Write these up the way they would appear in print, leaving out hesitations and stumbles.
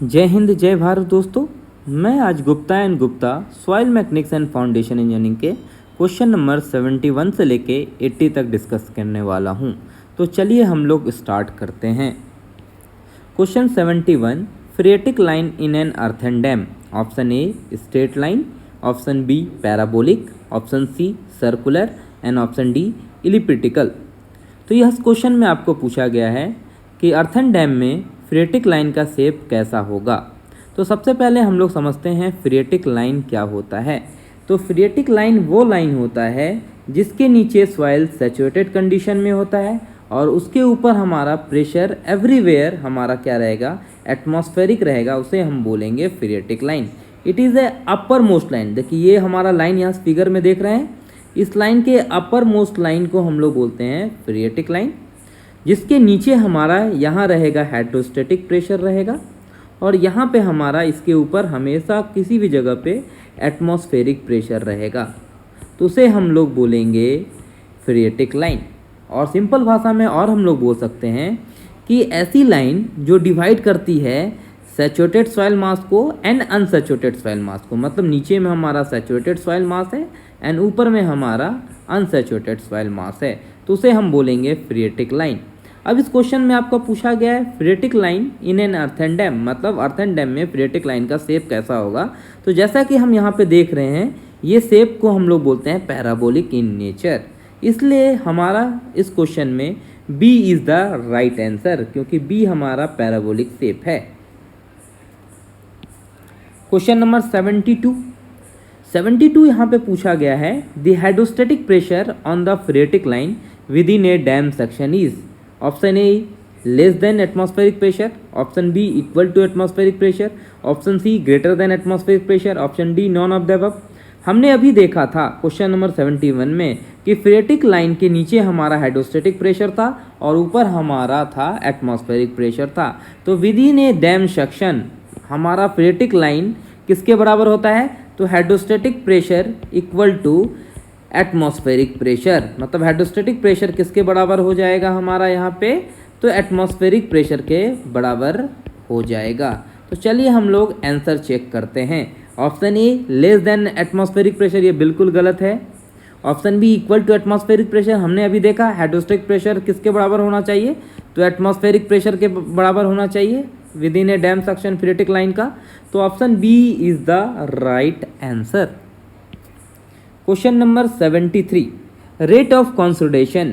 जय हिंद जय भारत दोस्तों। मैं आज Gupta and Gupta soil mechanics and foundation engineering के क्वेश्चन नंबर 71 से लेके 80 तक डिस्कस करने वाला हूं। तो चलिए हम लोग स्टार्ट करते हैं। Question 71, phreatic line in an earthen dam. Option A straight line, option B parabolic, option C circular and option D elliptical. तो यह क्वेश्चन में आपको पूछा गया है कि अर्थन डैम में फ्रेटिक लाइन का शेप कैसा होगा। तो सबसे पहले हम लोग समझते हैं फ्रेटिक लाइन क्या होता है। तो फ्रेटिक लाइन वो लाइन होता है जिसके नीचे सॉइल सैचुरेटेड कंडीशन में होता है और उसके ऊपर हमारा प्रेशर एवरीवेयर हमारा क्या रहेगा, एटमॉस्फेरिक रहेगा। उसे हम बोलेंगे phreatic line. It is a uppermost line. देखिए ये हमारा लाइन यहाँ फिगर में देख रहे हैं, इस लाइन के अपर मोस्ट लाइन को हम लोग बोलते हैं फ्रेटिक लाइन, जिसके नीचे हमारा यहाँ रहेगा हाइड्रोस्टेटिक प्रेशर रहेगा और यहाँ पे हमारा इसके ऊपर हमेशा किसी भी जगह पे एटमॉस्फेरिक प्रेशर रहेगा। तो उसे हम लोग बोलेंगे फ्रेटिक लाइन। और सिंपल भाषा में और हम लोग बोल सकते हैं कि ऐसी लाइन जो डिवाइड करती है सैचुरेटेड सॉइल मास को एंड अनसैचुरेटेड सॉइल मास को। मतलब नीचे में हमारा सैचुरेटेड सॉइल मास है एंड ऊपर में हमारा अनसैचुरेटेड सॉइल मास है, तो उसे हम बोलेंगे फ्रेटिक लाइन। अब इस क्वेश्चन में आपको पूछा गया है phreatic line in an earthen dam, मतलब अर्थन डैम में फ्रेटिक लाइन का शेप कैसा होगा। तो जैसा कि हम यहाँ पे देख रहे हैं, ये शेप को हम लोग बोलते हैं पैराबोलिक इन नेचर। इसलिए हमारा इस क्वेश्चन में B is the right answer, क्योंकि बी हमारा पैराबोलिक शेप है। क्वेश्चन नंबर 72 यहाँ पे पूछा गया है the hydrostatic pressure on the phreatic line with in a dam section is. Option A less than atmospheric pressure, option B equal to atmospheric pressure, option C greater than atmospheric pressure, option D none of the above. हमने अभी देखा था question number 71 में कि फ्रेटिक line के नीचे हमारा hydrostatic pressure था और ऊपर हमारा था एटमॉस्फेरिक प्रेशर था। तो with in a dam section हमारा फ्रेटिक लाइन किसके बराबर होता है, तो hydrostatic pressure equal to atmospheric pressure. मतलब हाइड्रोस्टेटिक प्रेशर किसके बराबर हो जाएगा हमारा यहाँ पे, तो एटमॉस्फेरिक प्रेशर के बराबर हो जाएगा। तो चलिए हम लोग आंसर चेक करते हैं। Option A less than atmospheric pressure, ये बिल्कुल गलत है। Option B equal to atmospheric pressure, हमने अभी देखा हाइड्रोस्टेटिक प्रेशर किसके बराबर होना चाहिए, तो एटमॉस्फेरिक प्रेशर के बराबर होना चाहिए with in a dam section phreatic line का। तो option B is the right answer. Question number 73, rate of consolidation.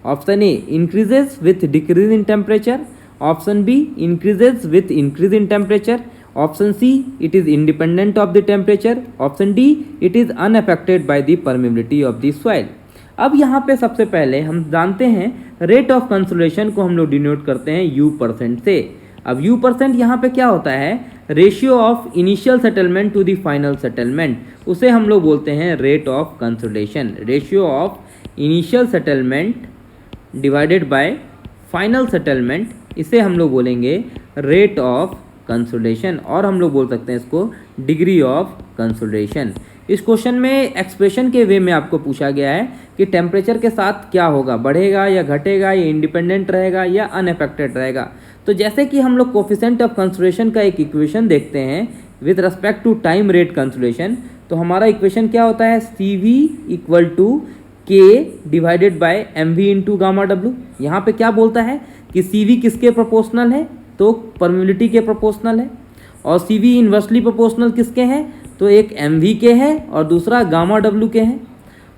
Option A increases with decrease in temperature, option B increases with increase in temperature, option C it is independent of the temperature, option D it is unaffected by the permeability of the soil. अब यहाँ पे सबसे पहले हम जानते हैं rate of consolidation को हम लोग डिनोट करते हैं U% से। अब U% यहाँ पे क्या होता है, ratio of initial settlement to the final settlement, उसे हम लोग बोलते हैं rate of consolidation. Ratio of initial settlement divided by final settlement, इसे हम लोग बोलेंगे रेट ऑफ कंसोलिडेशन, और हम लोग बोल सकते हैं इसको डिग्री ऑफ कंसोलिडेशन। इस क्वेश्चन में एक्सप्रेशन के वे में आपको पूछा गया है कि टेम्परेचर के साथ क्या होगा, बढ़ेगा या घटेगा, या इंडिपेंडेंट रहेगा या अनअफेक्टेड रहेगा। तो जैसे कि हम लोग कोफिशिएंट ऑफ कंसोलिडेशन का एक इक्वेशन देखते हैं with respect to time rate consolidation, तो हमारा इक्वेशन क्या होता है, CV equal to K divided by MV into gamma W. यहाँ पे क्या बोलता है कि CV किसके प्रोपोर्शनल है, तो परमेबिलिटी के प्रोपोर्शनल है, और CV इन्वर्सली प्रोपोर्शनल किसके हैं, तो एक MV के हैं और दूसरा गामा डब्ल्यू के हैं।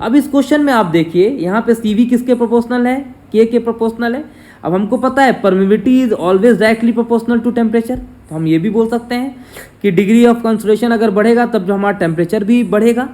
अब इस क्वेश्चन में आप देखिए यहाँ पे CV किसके प्रोपोर्शनल है, K के प्रोपोर्शनल है। अब हमको पता है permeability is always directly proportional to temperature, तो हम ये भी बोल सकते हैं कि डिग्री ऑफ कंसोलिडेशन अगर बढ़ेगा तब जो हमारा टेम्परेचर भी बढ़ेगा।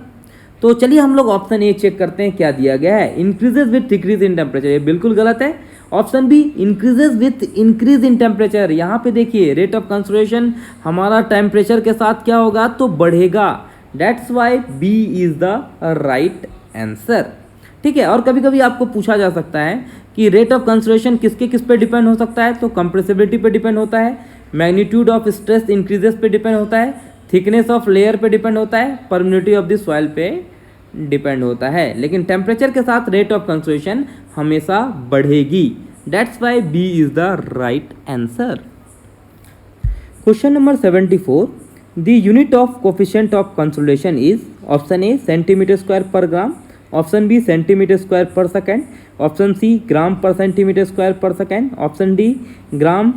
तो चलिए हम लोग ऑप्शन ए चेक करते हैं क्या दिया गया है, increases with decrease in temperature, ये बिल्कुल गलत है। Option B increases with increase in temperature, यहाँ पे देखिए रेट ऑफ कंसोलिडेशन हमारा टेम्परेचर के साथ क्या होगा, तो बढ़ेगा। That's why B is the right answer. ठीक है, और कभी कभी आपको पूछा जा सकता है कि रेट ऑफ कंसोलिडेशन किसके किस पे डिपेंड हो सकता है, तो कंप्रेसिबिलिटी पे डिपेंड होता है, मैग्नीट्यूड ऑफ स्ट्रेस इंक्रीजेस पे डिपेंड होता है, थिकनेस ऑफ लेयर पे डिपेंड होता है, परमेबिलिटी ऑफ द सॉइल पे डिपेंड होता है। लेकिन टेम्परेचर के साथ रेट ऑफ कंसोलिडेशन हमेशा बढ़ेगी। That's why B is the right answer. Question number 74, the unit of coefficient of consolidation is option A centimetre square per gram, option B centimetre square per second, option C gram per centimetre square per second, option D gram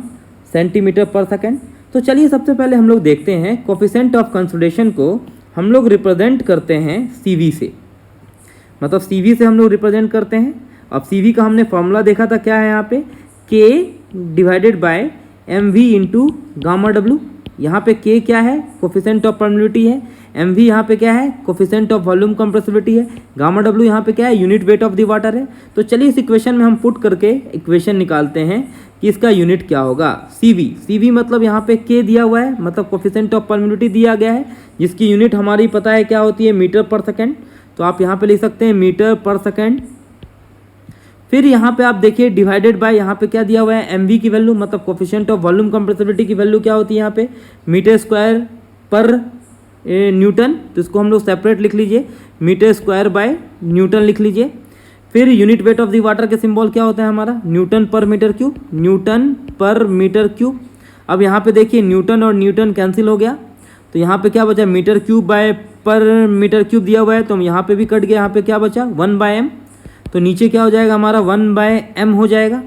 centimetre per second. तो चलिए सबसे पहले हम लोग देखते हैं coefficient of consolidation को हम लोग रिप्रेजेंट करते हैं CV से, मतलब CV से हम लोग रिप्रेजेंट करते हैं। अब CV का हमने फॉर्मूला देखा था, क्या है यहाँ पे K divided by MV into gamma W। यहाँ पे K क्या है, कोफिशिएंट ऑफ परमिटिविटी है, MV यहाँ पे क्या है, कोफिशिएंट ऑफ वॉल्यूम कंप्रेसिबिलिटी है, गामा W यहाँ पे क्या है, unit weight of the water है। तो चलिए इस इक्वेशन में हम पुट करके इक्वेशन निकालते हैं कि इसका यूनिट क्या होगा। CV मतलब यहाँ पे K दिया हुआ है, मतलब कोफिशिएंट ऑफ परमिटिविटी दिया गया है, जिसकी यूनिट हमारी पता है क्या होती है, मीटर पर सेकेंड। तो आप यहाँ पे लिख सकते हैं मीटर पर सेकेंड। फिर यहाँ पे आप देखिए डिवाइडेड बाय, यहाँ पे क्या दिया हुआ है, MV की वैल्यू, मतलब कोफिशिएंट ऑफ वॉल्यूम कंप्रेसिबिलिटी की वैल्यू क्या होती है यहाँ पे, मीटर स्क्वायर पर न्यूटन। तो इसको हम लोग सेपरेट लिख लीजिए, मीटर स्क्वायर बाय न्यूटन लिख लीजिए। फिर unit weight of the water के सिंबल क्या होता है हमारा, न्यूटन पर मीटर क्यूब, न्यूटन पर मीटर क्यूब। अब यहाँ पे देखिए न्यूटन और न्यूटन कैंसिल हो गया, तो यहाँ पे क्या बचा, मीटर क्यूब बाय पर मीटर क्यूब दिया हुआ है, तो यहाँ पे भी कट गया, यहाँ पे क्या बचा 1/m। तो नीचे क्या हो जाएगा हमारा 1/m हो जाएगा।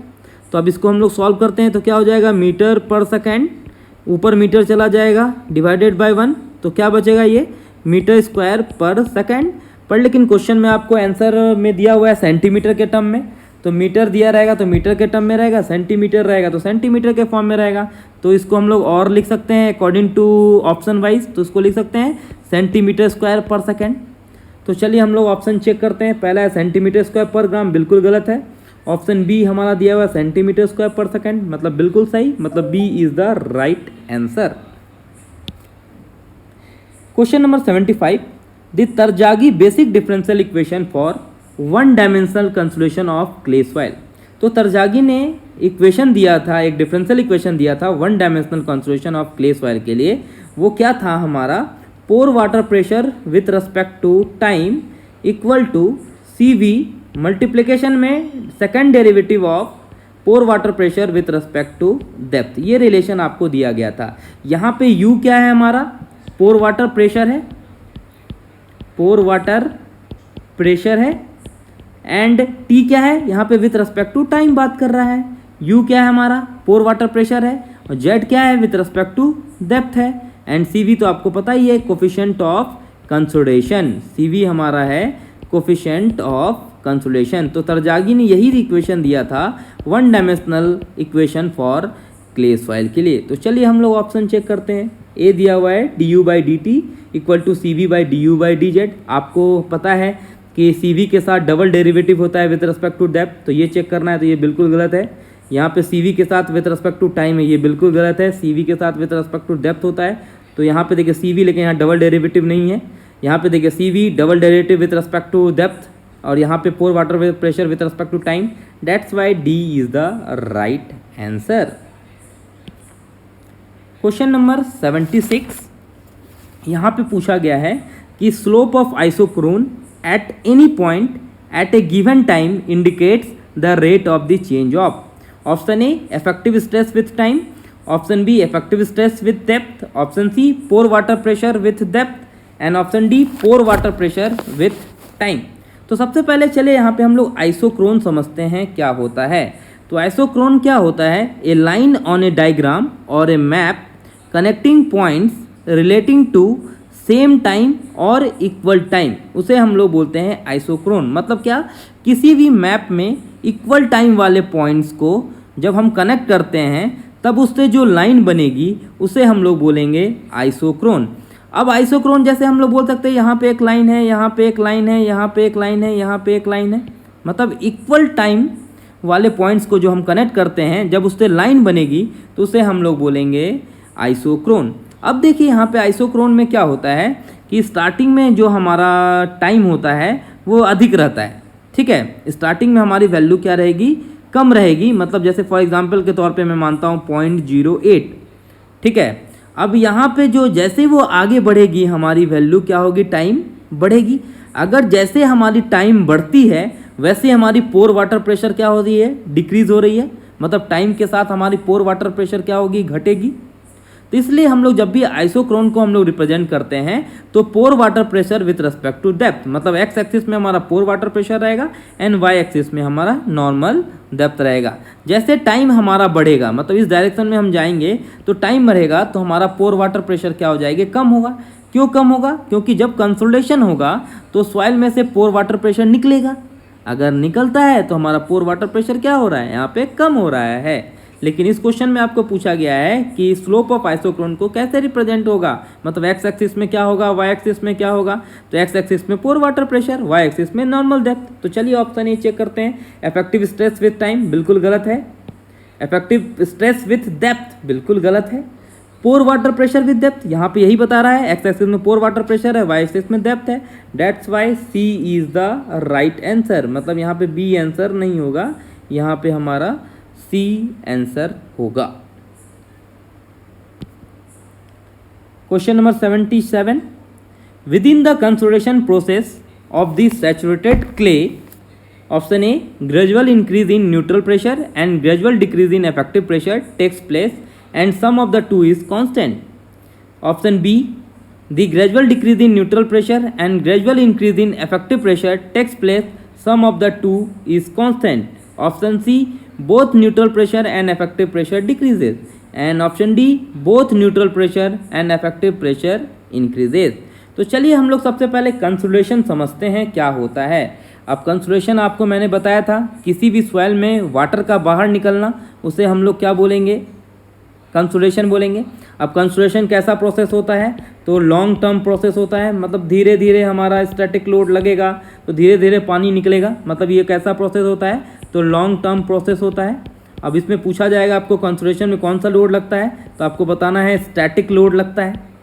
तो अब इसको हम लोग सॉल्व करते हैं, तो क्या हो जाएगा, मीटर पर सेकेंड, ऊपर मीटर चला जाएगा डिवाइडेड बाय 1, तो क्या बचेगा ये मीटर स्क्वायर पर सेकेंड। पर लेकिन क्वेश्चन में आपको आंसर में दिया हुआ है सेंटीमीटर के टर्म में, तो मीटर दिया रहेगा तो मीटर के टर्म में रहेगा, सेंटीमीटर रहेगा तो सेंटीमीटर के फॉर्म में रहेगा। तो इसको हम लोग और लिख सकते हैं अकॉर्डिंग टू ऑप्शन वाइज, तो इसको लिख सकते हैं सेंटीमीटर स्क्वायर पर सेकेंड। तो चलिए हम लोग ऑप्शन चेक करते हैं। पहला है सेंटीमीटर स्क्वायर पर ग्राम, बिल्कुल गलत है। ऑप्शन बी हमारा दिया हुआ है सेंटीमीटर स्क्वायर पर सेकेंड, मतलब बिल्कुल सही, मतलब B is the right answer. Question number 75, the Terzaghi basic differential equation for one dimensional consolidation of clay soil. तो तरजागी ने इक्वेशन दिया था, एक डिफरेंशियल इक्वेशन दिया था one dimensional consolidation of clay soil के लिए। वो क्या था हमारा, pore water pressure with respect to time equal to CV multiplication में second derivative of pore water pressure with respect to depth. ये रिलेशन आपको दिया गया था। यहाँ पे U क्या है हमारा, पोर वाटर प्रेशर है, पोर वाटर प्रेशर है, एंड T क्या है, यहाँ पे विथ रिस्पेक्ट टू टाइम बात कर रहा है। U क्या है हमारा, पोर वाटर प्रेशर है, और Z क्या है, विथ रिस्पेक्ट टू डेप्थ है, एंड CV तो आपको पता ही है कोफिशिएंट ऑफ कंसोलिडेशन। CV हमारा है कोफिशिएंट ऑफ कंसोलिडेशन। तो तरजागी ने यही इक्वेशन दिया था one dimensional equation for clay soil के लिए। तो चलिए हम लोग ऑप्शन चेक करते हैं। ए दिया हुआ है du/dt इक्वल टू CV/du/dz। आपको पता है कि CV के साथ डबल डेरिवेटिव होता है विद रिस्पेक्ट टू डेप्थ, तो ये चेक करना है, तो ये बिल्कुल गलत है। यहाँ पे CV के साथ विद रिस्पेक्ट टू टाइम है, ये बिल्कुल गलत है। CV के साथ विद रिस्पेक्ट टू डेप्थ होता है, तो यहाँ पे देखिए CV, लेकिन यहाँ डबल डेरिवेटिव नहीं है। यहाँ पे देखिए CV double derivative with respect to depth, और यहाँ पे pore water pressure with respect to time. That's why D is the right answer. Question number 76, यहाँ पे पूछा गया है कि slope of isochrone at any point at a given time indicates the rate of the change of. Option A effective stress with time, option B effective stress with depth, option C pore water pressure with depth, and option D pore water pressure with time. तो सबसे पहले चले यहाँ पे हम लोग आइसोक्रोन समझते हैं क्या होता है। तो आइसोक्रोन क्या होता है, a line on a diagram और a map connecting points relating to same time और इक्वल टाइम, उसे हम लोग बोलते हैं आइसोक्रोन। मतलब क्या, किसी भी मैप में इक्वल टाइम वाले पॉइंट्स को जब हम कनेक्ट करते हैं तब उससे जो लाइन बनेगी उसे हम लोग बोलेंगे आइसोक्रोन। अब आइसोक्रोन जैसे हम लोग बोल सकते हैं यहाँ पे एक लाइन है, यहाँ पे एक लाइन है, यहाँ पे एक लाइन है, यहाँ पे एक लाइन है, मतलब इक्वल टाइम वाले पॉइंट्स को जो हम कनेक्ट करते हैं जब उससे लाइन बनेगी तो उसे हम लोग बोलेंगे आइसोक्रोन। अब देखिए यहाँ पे आइसोक्रोन में क्या होता है कि स्टार्टिंग में जो हमारा टाइम होता है वो अधिक रहता है, ठीक है। स्टार्टिंग में हमारी वैल्यू क्या रहेगी, कम रहेगी। मतलब जैसे फॉर एग्जांपल के तौर पे मैं मानता हूँ 0.08, ठीक है। अब यहाँ पे जो जैसे वो आगे बढ़ेगी हमारी वैल्यू क्या होगी, टाइम बढ़ेगी। अगर जैसे हमारी टाइम बढ़ती है वैसे हमारी पोर वाटर प्रेशर क्या हो रही है, डिक्रीज हो रही है। मतलब टाइम के साथ हमारी पोर वाटर प्रेशर क्या होगी, घटेगी। तो इसलिए हम लोग जब भी आइसोक्रोन को हम लोग रिप्रेजेंट करते हैं तो pore water pressure with respect to depth, मतलब एक्स एक्सिस में हमारा पोर वाटर प्रेशर रहेगा एंड वाई एक्सिस में हमारा नॉर्मल डेप्थ रहेगा। जैसे टाइम हमारा बढ़ेगा, मतलब इस डायरेक्शन में हम जाएंगे तो टाइम बढ़ेगा तो हमारा पोर वाटर प्रेशर क्या हो जाएगा, कम होगा। क्यों कम होगा? क्योंकि जब कंसोलिडेशन होगा तो सॉइल में से पोर वाटर प्रेशर निकलेगा, अगर निकलता है तो हमारा पोर वाटर प्रेशर क्या हो रहा है, यहाँ पे कम हो रहा है। लेकिन इस क्वेश्चन में आपको पूछा गया है कि स्लोप ऑफ आइसोक्रोन को कैसे रिप्रेजेंट होगा, मतलब एक्स एक्सिस में क्या होगा, वाई एक्सिस में क्या होगा। तो एक्स एक्सिस में pore water pressure, Y axis में नॉर्मल डेप्थ। तो चलिए ऑप्शन ए चेक करते हैं। इफेक्टिव स्ट्रेस विथ टाइम बिल्कुल गलत है, इफेक्टिव स्ट्रेस विथ डेप्थ बिल्कुल गलत है, pore water pressure with depth यहाँ पे यही बता रहा है, एक्स एक्सिस में पोर वाटर प्रेशर है, वाई एक्सिस में डेप्थ है। That's why C is the right answer, मतलब यहाँ पे बी आंसर नहीं होगा, यहाँ पे हमारा सी आंसर होगा। Question number 77, within the consolidation process of the saturated clay, option A gradual increase in neutral pressure and gradual decrease in effective pressure takes place and sum of the two is constant. Option B, the gradual decrease in neutral pressure and gradual increase in effective pressure takes place, sum of the two is constant. Option C, both neutral pressure and effective pressure decreases. And option D, both neutral pressure and effective pressure increases. तो चलिए हम लोग सबसे पहले consolidation समझते हैं क्या होता है। अब कंसोलिडेशन आपको मैंने बताया था, किसी भी सॉइल में वाटर का बाहर निकलना, उसे हम लोग क्या बोलेंगे, कंसोलिडेशन बोलेंगे। अब कंसोलिडेशन कैसा प्रोसेस होता है, तो लॉन्ग टर्म प्रोसेस होता है, मतलब धीरे धीरे हमारा स्टैटिक लोड लगेगा तो धीरे धीरे पानी निकलेगा, मतलब ये कैसा प्रोसेस होता है, तो लॉन्ग टर्म प्रोसेस होता है। अब इसमें पूछा जाएगा आपको कंसोलिडेशन में कौन सा लोड लगता है, तो आपको बताना है स्टैटिक लोड लगता है,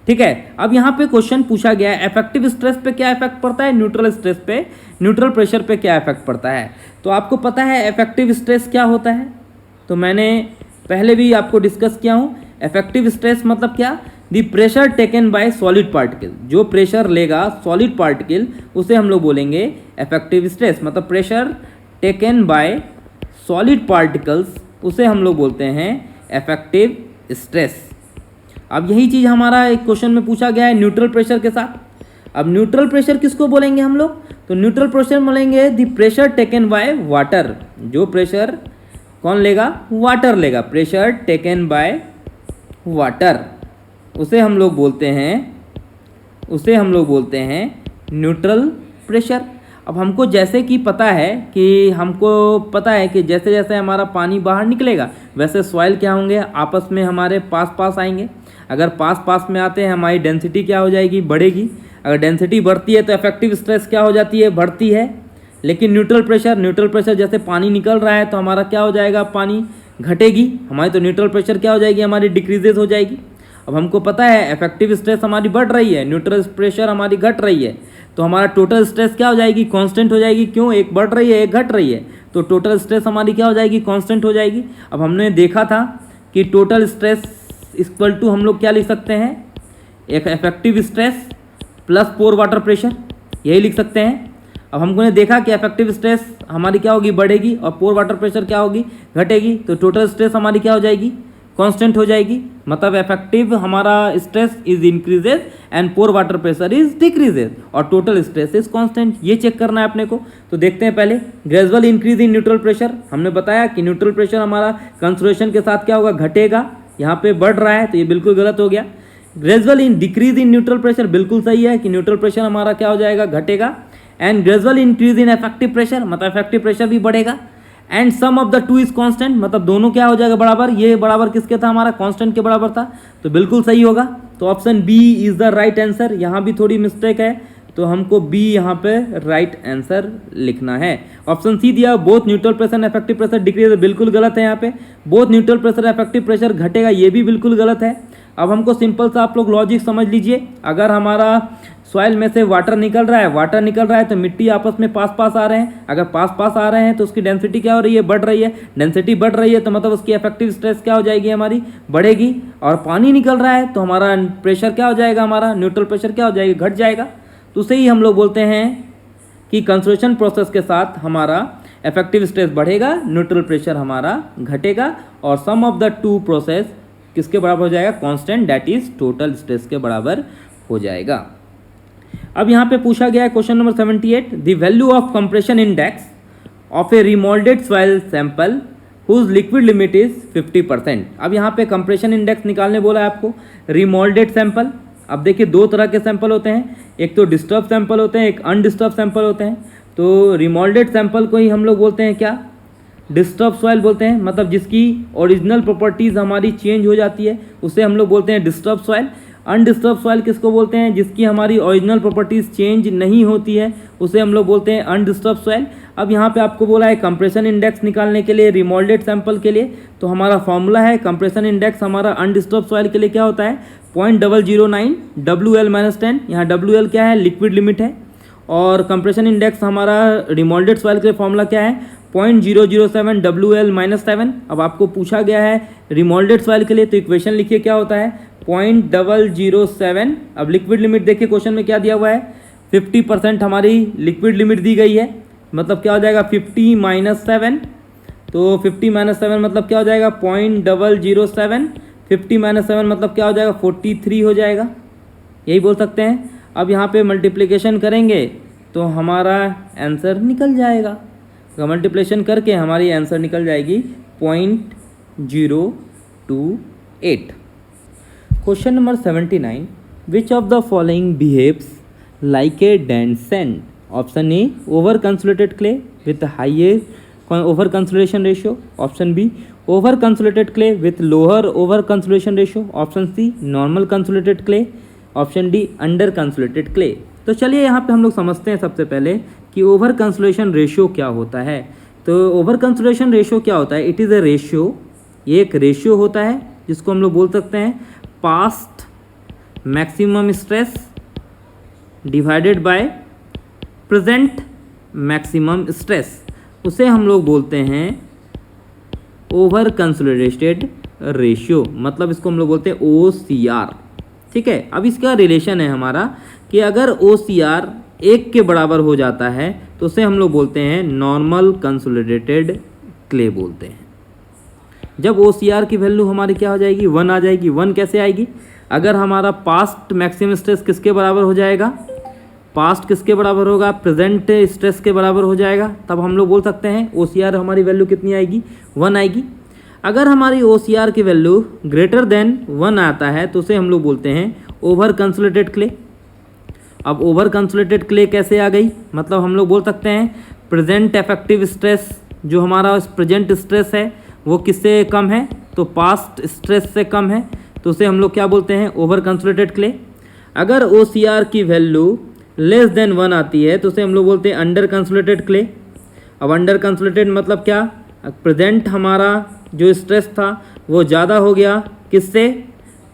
ठीक है। अब यहाँ पे क्वेश्चन पूछा गया है इफेक्टिव स्ट्रेस पे क्या इफेक्ट पड़ता है, न्यूट्रल स्ट्रेस पे, न्यूट्रल प्रेशर पे क्या इफेक्ट पड़ता है। तो आपको पता है इफेक्टिव स्ट्रेस क्या होता है, तो मैंने पहले भी आपको डिस्कस किया हूँ। इफेक्टिव स्ट्रेस मतलब क्या, the pressure taken by solid particle, जो प्रेशर लेगा सॉलिड पार्टिकल उसे हम लोग बोलेंगे इफेक्टिव स्ट्रेस, मतलब pressure taken by solid particles उसे हम लोग बोलते हैं इफेक्टिव स्ट्रेस। अब यही चीज़ हमारा एक क्वेश्चन में पूछा गया है न्यूट्रल प्रेशर के साथ। अब न्यूट्रल प्रेशर किसको बोलेंगे हम लोग, तो न्यूट्रल प्रेशर बोलेंगे the pressure taken by water, जो प्रेशर कौन लेगा, वाटर लेगा, प्रेशर टेकन बाय वाटर उसे हम लोग बोलते हैं न्यूट्रल प्रेशर। अब हमको जैसे कि पता है कि जैसे जैसे हमारा पानी बाहर निकलेगा वैसे सॉइल क्या होंगे, आपस में हमारे पास पास आएंगे। अगर पास पास में आते हैं हमारी डेंसिटी क्या हो जाएगी, बढ़ेगी। अगर डेंसिटी बढ़ती है तो इफेक्टिव स्ट्रेस क्या हो जाती है, बढ़ती है। लेकिन न्यूट्रल प्रेशर जैसे पानी निकल रहा है तो हमारा क्या हो जाएगा, पानी घटेगी हमारी, तो न्यूट्रल प्रेशर क्या हो जाएगी, हमारी डिक्रीजेज हो जाएगी। अब हमको पता है इफेक्टिव स्ट्रेस हमारी बढ़ रही है, न्यूट्रल प्रेशर हमारी घट रही है, तो हमारा टोटल स्ट्रेस क्या हो जाएगी, कांस्टेंट हो जाएगी। क्यों, एक बढ़ रही है एक घट रही है, तो टोटल स्ट्रेस हमारी क्या हो जाएगी, कांस्टेंट हो जाएगी। अब हमने देखा था कि टोटल स्ट्रेस इक्वल टू हम लोग क्या लिख सकते हैं, एक इफेक्टिव स्ट्रेस प्लस पोर वाटर प्रेशर, यही लिख सकते हैं। अब हमको ने देखा कि इफेक्टिव स्ट्रेस हमारी क्या होगी, बढ़ेगी, और पोर वाटर प्रेशर क्या होगी, घटेगी, तो टोटल स्ट्रेस हमारी क्या हो जाएगी, कांस्टेंट हो जाएगी। मतलब इफेक्टिव हमारा stress is increases and pore water pressure is decreases और टोटल स्ट्रेस इज कांस्टेंट, ये चेक करना है अपने को। तो देखते हैं पहले gradual increase in neutral pressure. हमने बताया कि न्यूट्रल प्रेशर हमारा कंसोलिडेशन के साथ क्या होगा, घटेगा, यहाँ पे बढ़ रहा है तो ये बिल्कुल गलत हो गया। Gradual in decrease in neutral pressure बिल्कुल सही है कि न्यूट्रल प्रेशर हमारा क्या हो जाएगा, घटेगा। And gradual increase in effective pressure, मतलब इफेक्टिव प्रेशर भी बढ़ेगा। And sum of the two is constant, मतलब दोनों क्या हो जाएगा, बराबर। ये बराबर किसके था, हमारा कांस्टेंट के बराबर था, तो बिल्कुल सही होगा। तो option B is the right answer. यहाँ भी थोड़ी मिस्टेक है तो हमको बी यहाँ पे राइट आंसर लिखना है। ऑप्शन सी दिया both neutral pressure and effective pressure decrease, बिल्कुल गलत है। यहाँ पे both neutral pressure effective pressure घटेगा, ये भी बिल्कुल गलत है। अब हमको सिंपल सा आप लोग लॉजिक समझ लीजिए, अगर हमारा सॉइल में से वाटर निकल रहा है तो मिट्टी आपस में पास पास आ रहे हैं। अगर पास पास आ रहे हैं तो उसकी डेंसिटी क्या हो रही है, बढ़ रही है। डेंसिटी बढ़ रही है तो मतलब उसकी इफेक्टिव स्ट्रेस क्या हो जाएगी, हमारी बढ़ेगी। और पानी निकल रहा है तो हमारा प्रेशर क्या हो जाएगा, हमारा न्यूट्रल प्रेशर क्या हो जाएगा, घट जाएगा। तो उसे ही हम लोग बोलते हैं कि कंसोलिडेशन प्रोसेस के साथ हमारा इफेक्टिव स्ट्रेस बढ़ेगा, न्यूट्रल प्रेशर हमारा घटेगा और सम ऑफ द टू प्रोसेस किसके बराबर हो जाएगा, constant that is total stress के बराबर हो जाएगा। अब यहाँ पे पूछा गया है question number 78, the value of compression index of a remoulded soil sample whose liquid limit is 50%। अब यहाँ पे कंप्रेशन इंडेक्स निकालने बोला है आपको, रिमोल्डेड सैंपल। अब देखिए दो तरह के सैंपल होते हैं, एक तो डिस्टर्ब सैंपल होते हैं, एक अनडिस्टर्ब सैंपल होते हैं। तो रिमोल्डेड सैंपल को ही हम लोग बोलते हैं क्या, डिस्टर्ब सॉइल बोलते हैं, मतलब जिसकी ओरिजिनल प्रॉपर्टीज़ हमारी चेंज हो जाती है उसे हम लोग बोलते हैं डिस्टर्ब सॉइल। अनडिस्टर्ब सॉइल किसको बोलते हैं, जिसकी हमारी ओरिजिनल प्रॉपर्टीज़ चेंज नहीं होती है उसे हम लोग बोलते हैं अनडिस्टर्ब सॉइल। अब यहाँ पे आपको बोला है कंप्रेशन इंडेक्स निकालने के लिए रिमोल्डेड सैंपल के लिए, तो हमारा फॉर्मूला है कंप्रेशन इंडेक्स हमारा अनडिस्टर्ब सॉइल के लिए क्या होता है 0.009 WL-10। यहाँ WL क्या है, लिक्विड लिमिट है, और कंप्रेशन इंडेक्स हमारा रिमोल्डेड सॉइल के लिए फॉर्मूला क्या है 0.007 WL-7। अब आपको पूछा गया है रिमोल्डेड सॉइल के लिए, तो इक्वेशन लिखिए क्या होता है 0.007। अब लिक्विड लिमिट देखिए क्वेश्चन में क्या दिया हुआ है 50% हमारी लिक्विड लिमिट दी गई है, मतलब क्या हो जाएगा 50 - 7। तो 50 - 7 मतलब क्या हो जाएगा 0.007, 50 - 7 मतलब क्या हो जाएगा 43 हो जाएगा, यही बोल सकते हैं। अब यहाँ पे मल्टीप्लिकेशन करेंगे तो हमारा आंसर निकल जाएगा, मल्टीप्लिकेशन करके हमारी आंसर निकल जाएगी 0.028। Question number 79, which of the following behaves like a dense sand. Option A over consolidated clay with higher over consolidation ratio, option B over consolidated clay with lower over consolidation ratio, option C normal consolidated clay, option D under consolidated clay. तो चलिए यहाँ पे हम लोग समझते हैं सबसे पहले कि ओवर कंसोलिडेशन रेशियो क्या होता है। तो ओवर कंसोलिडेशन रेशियो क्या होता है, इट इज़ ए रेशियो, ये एक रेशियो होता है जिसको हम लोग बोल सकते हैं past maximum stress divided by present maximum stress, उसे हम लोग बोलते हैं ओवर कंसोलिडेटेड रेशियो, मतलब इसको हम लोग बोलते हैं OCR। ठीक है, अब इसका रिलेशन है हमारा कि अगर OCR 1 के बराबर हो जाता है तो उसे हम लोग बोलते हैं नॉर्मल कंसोलिडेटेड क्ले बोलते हैं। जब OCR की वैल्यू हमारी क्या हो जाएगी 1 आ जाएगी। 1 कैसे आएगी, अगर हमारा पास्ट मैक्सिमम स्ट्रेस किसके बराबर हो जाएगा, पास्ट किसके बराबर होगा, प्रेजेंट स्ट्रेस के बराबर हो जाएगा, तब हम लोग बोल सकते हैं OCR हमारी वैल्यू कितनी आएगी 1 आएगी। अगर हमारी OCR की वैल्यू ग्रेटर देन 1 आता है तो उसे हम लोग बोलते हैं ओवर कंसोलिडेटेड क्ले। अब ओवर कंसोलिडेटेड क्ले कैसे आ गई, मतलब हम लोग बोल सकते हैं प्रेजेंट इफेक्टिव स्ट्रेस, जो हमारा प्रेजेंट स्ट्रेस है वो किससे कम है, तो पास्ट स्ट्रेस से कम है, तो उसे हम लोग क्या बोलते हैं ओवर कंसोलिडेटेड क्ले। अगर OCR की वैल्यू लेस देन 1 आती है तो उसे हम लोग बोलते हैं अंडर कंसोलिडेटेड क्ले। अब अंडर कंसोलिडेटेड मतलब क्या, प्रेजेंट हमारा जो स्ट्रेस था वो ज़्यादा हो गया किससे,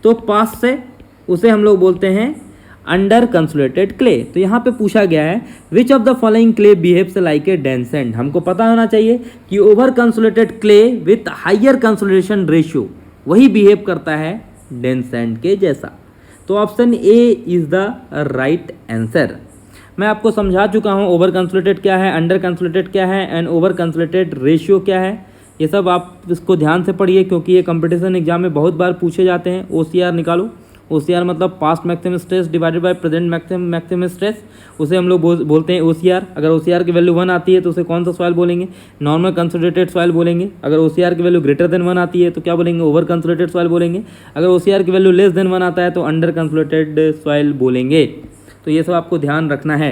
तो पास्ट से, उसे हम लोग बोलते हैं अंडर कंसोलिडेटेड क्ले। तो यहाँ पे पूछा गया है विच of the following clay behaves like a dense sand. हमको पता होना चाहिए कि over consolidated clay with higher consolidation ratio वही बिहेव करता है डेंस सैंड के जैसा। तो option A is the right answer. मैं आपको समझा चुका हूँ ओवर कंसोलिडेटेड क्या है, अंडर कंसोलिडेटेड क्या है एंड ओवर कंसोलिडेटेड रेशियो क्या है। ये सब आप इसको ध्यान से पढ़िए क्योंकि ये कंपटीशन एग्जाम में बहुत बार पूछे जाते हैं। OCR निकालो, OCR मतलब past maximum stress divided by present maximum stress, उसे हम लोग बोलते हैं OCR। अगर OCR की वैल्यू 1 आती है तो उसे कौन सा सॉइल बोलेंगे, नॉर्मल कंसोलिडेटेड सॉइल बोलेंगे। अगर OCR की वैल्यू ग्रेटर देन 1 आती है तो क्या बोलेंगे, ओवर कंसोलिडेटेड सॉइल बोलेंगे। अगर OCR की वैल्यू लेस देन 1 आता है तो अंडर कंसोलिडेटेड सॉइल बोलेंगे। तो ये सब आपको ध्यान रखना है।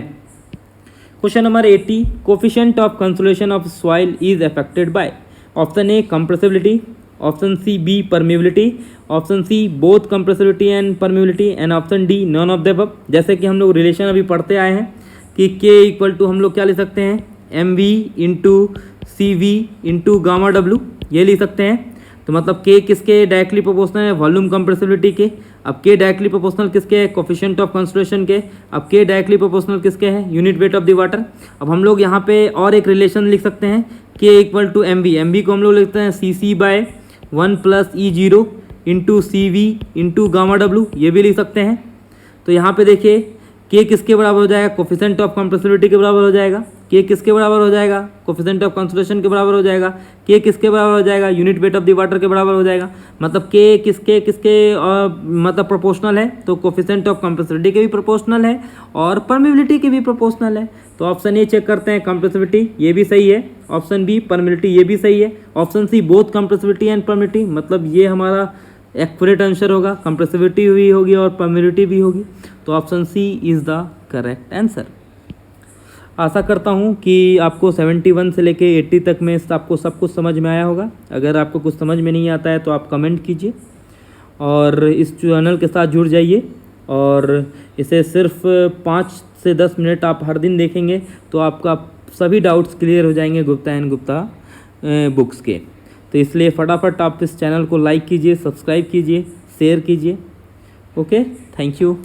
Question number 80, coefficient of consolidation of soil is affected by, option A compressibility, option C B permeability, option C both compressibility and permeability and option D none of the above. जैसे कि हम लोग रिलेशन अभी पढ़ते आए हैं कि K equal to हम लोग क्या लिख सकते हैं MV into CV into gamma W, ये लिख सकते हैं। तो मतलब K किसके डायरेक्टली प्रोपोर्शनल है, वॉल्यूम कंप्रेसिबिलिटी के। अब K डायरेक्टली प्रोपोर्शनल किसके है, कोफिशिएंट ऑफ कंसोलिडेशन के। अब K डायरेक्टली प्रोपोर्शनल किसके है, unit weight of the water. अब हम लोग यहाँ पे और एक रिलेशन लिख सकते हैं K इक्वल टू MV को हम लोग लिखते हैं CC by 1 + E0 into CV into gamma W, ये भी लिख सकते हैं। तो यहाँ पे देखिए K किसके बराबर हो जाएगा, कोफिशिएंट ऑफ कंप्रेसिबिलिटी के बराबर हो जाएगा। के किसके बराबर हो जाएगा, कोफिशिएंट ऑफ कंसोलेशन के बराबर हो जाएगा, के किसके बराबर हो जाएगा, unit weight of the water के बराबर हो जाएगा। मतलब के किसके किसके मतलब प्रोपोर्शनल है, तो कोफिशिएंट ऑफ कंप्रेसिबिलिटी के भी प्रोपोर्शनल है और परमेबिलिटी के भी प्रोपोर्शनल है। तो ऑप्शन ए चेक करते हैं, कंप्रेसिबिलिटी, ये भी सही है। ऑप्शन बी परमेबिलिटी, ये भी सही है। Option C both compressibility and permeability, मतलब ये हमारा एक्यूरेट आंसर होगा, कंप्रेसिबिलिटी भी होगी और परमेबिलिटी भी होगी। तो option C is the correct answer. आशा करता हूँ कि आपको 71 से लेके 80 तक में आपको सब कुछ समझ में आया होगा। अगर आपको कुछ समझ में नहीं आता है तो आप कमेंट कीजिए और इस चैनल के साथ जुड़ जाइए और इसे सिर्फ 5 से 10 मिनट आप हर दिन देखेंगे तो आपका सभी डाउट्स क्लियर हो जाएंगे गुप्ता एंड गुप्ता बुक्स के। तो इसलिए फटाफट आप इस चैनल को लाइक कीजिए, सब्सक्राइब कीजिए, शेयर कीजिए। Okay, thank you.